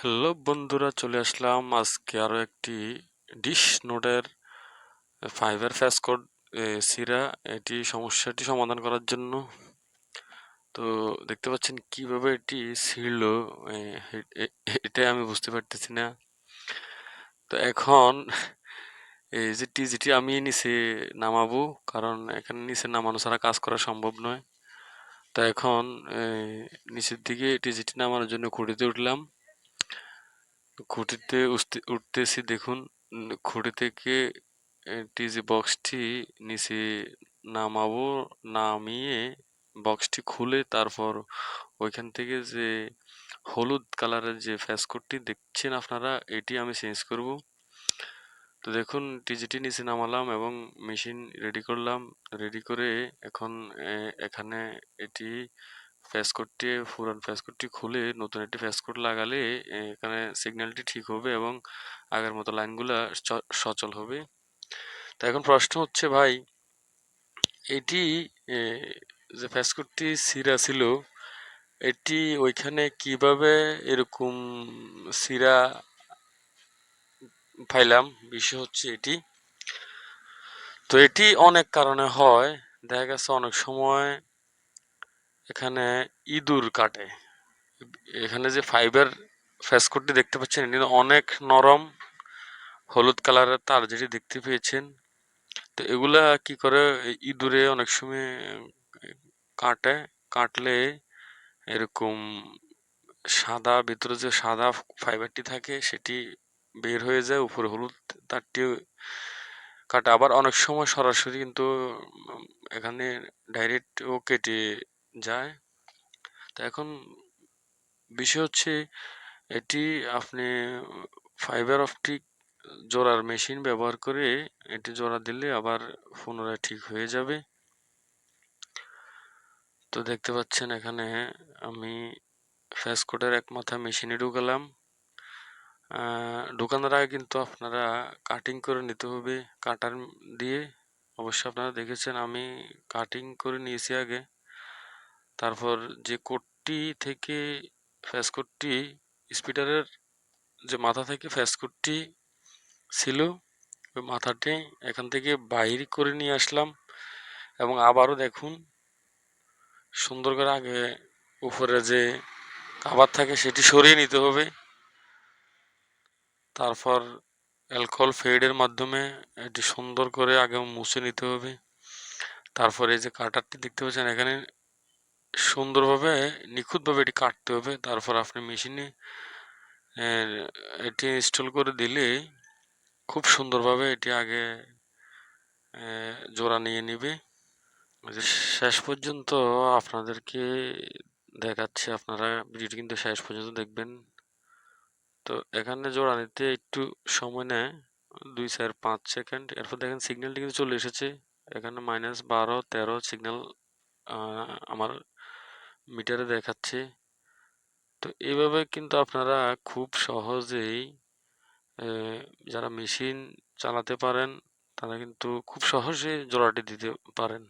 Hello বন্ধুরা, চলে আসলাম আজকে আরো একটি ডিশ নোডের ফাইবার ফ্যাস কোড সিরা এটি সমস্যাটি সমাধান করার জন্য। তো দেখতে পাচ্ছেন কিভাবে এটি ছিল, এটাই আমি বুঝতে পারতেছি না। তো এখন এই যে টিজিটি আমি নিচে নামাবো, কারণ এখানে নিচে নামানো ছাড়া কাজ করা সম্ভব নয়। তো এখন নিচের দিকে টিজিটি নামানোর জন্য খুঁটিতে উঠলাম। খুঁটিতে উঠতেছি, দেখুন খুঁটি থেকে টিজি বক্সটি নিচে নামাবো। নামিয়ে বক্সটি খুলে তারপর ওইখান থেকে যে হলুদ কালারের যে ফ্যাসকোডটি দেখছেন আপনারা, এটি আমি চেঞ্জ করব। তো দেখুন টিজিটি নিচে নামালাম এবং মেশিন রেডি করলাম। রেডি করে এখন এখানে এটি ফ্যাসকোডটি, পুরান ফ্যাসকোডটি খুলে নতুন একটি ফ্যাসকোড লাগালে এখানে সিগন্যালটি ঠিক হবে এবং আগের মতো লাইনগুলা সচল হবে। তো এখন প্রশ্ন হচ্ছে ভাই, এটি যে ফ্যাসকোডটি ছিঁড়া ছিল, এটি ওইখানে কিভাবে এরকম ছিঁড়া পাইলাম? বিষয় হচ্ছে এটি, তো এটি অনেক কারণে হয়। দেখা গেছে অনেক সময় এখানে ইঁদুর কাটে। এখানে যে ফাইবার ফ্যাসকোডটি দেখতে পাচ্ছেন, এটি অনেক নরম হলুদ কালারের তার যেটি দেখতে পেয়েছেন। তো এগুলা কি করে, ইঁদুরে অনেক সময় কাটে। কাটলে এরকম সাদা, ভিতরে যে সাদা ফাইবারটি থাকে সেটি বের হয়ে যায়, উপরে হলুদ তারটি কাটে। আবার অনেক সময় সরাসরি কিন্তু এখানে ডাইরেক্টও কেটে যায়। তো এখন বিষয় হচ্ছে এটি আপনি ফাইবার অপটিক জোড়ার মেশিন ব্যবহার করে এটি জোড়া দিলে আবার পুনরায় ঠিক হয়ে যাবে। তো দেখতে পাচ্ছেন এখানে আমি ফ্যাসকোডের এক মাথা মেশিনে ঢুকালাম। ঢুকানোর আগে কিন্তু আপনারা কাটিং করে নিতে হবে, কাটার দিয়ে। অবশ্যই আপনারা দেখেছেন আমি কাটিং করে নিয়েছি আগে। তারপর যে কোডটি থেকে ফ্যাসকোডটি, স্পিডারের যে মাথা থেকে ফ্যাসকোডটি ছিল, ওই মাথাটি এখান থেকে বাইর করে নিয়ে আসলাম এবং আবারও দেখুন সুন্দর করে আগে উপরে যে কাভার থাকে সেটি সরিয়ে নিতে হবে। তারপর অ্যালকোহল ফেডের মাধ্যমে এটি সুন্দর করে আগে মুছে নিতে হবে। তারপরে এই যে কাটারটি দেখতে পাচ্ছেন, এখানে সুন্দরভাবে নিখুঁতভাবে এটি কাটতে হবে। তারপর আপনি মেশিনে এটি ইনস্টল করে দিলে খুব সুন্দরভাবে এটি আগে জোড়া নিয়ে নিবে। শেষ পর্যন্ত আপনাদেরকে দেখাচ্ছি, আপনারা ভিডিওটি কিন্তু শেষ পর্যন্ত দেখবেন। তো এখানে জোড়া নিতে একটু সময় নেয়, 2-4-5 সেকেন্ড। এরপর দেখেন সিগন্যালটি কিন্তু চলে এসেছে। এখানে -12-13 সিগন্যাল আমার মিটারে দেখাচ্ছে। তো এইভাবে কিন্তু আপনারা খুব সহজেই যারা মেশিন চালাতে পারেন তারা কিন্তু খুব সহজে জোড়াটি দিতে পারেন।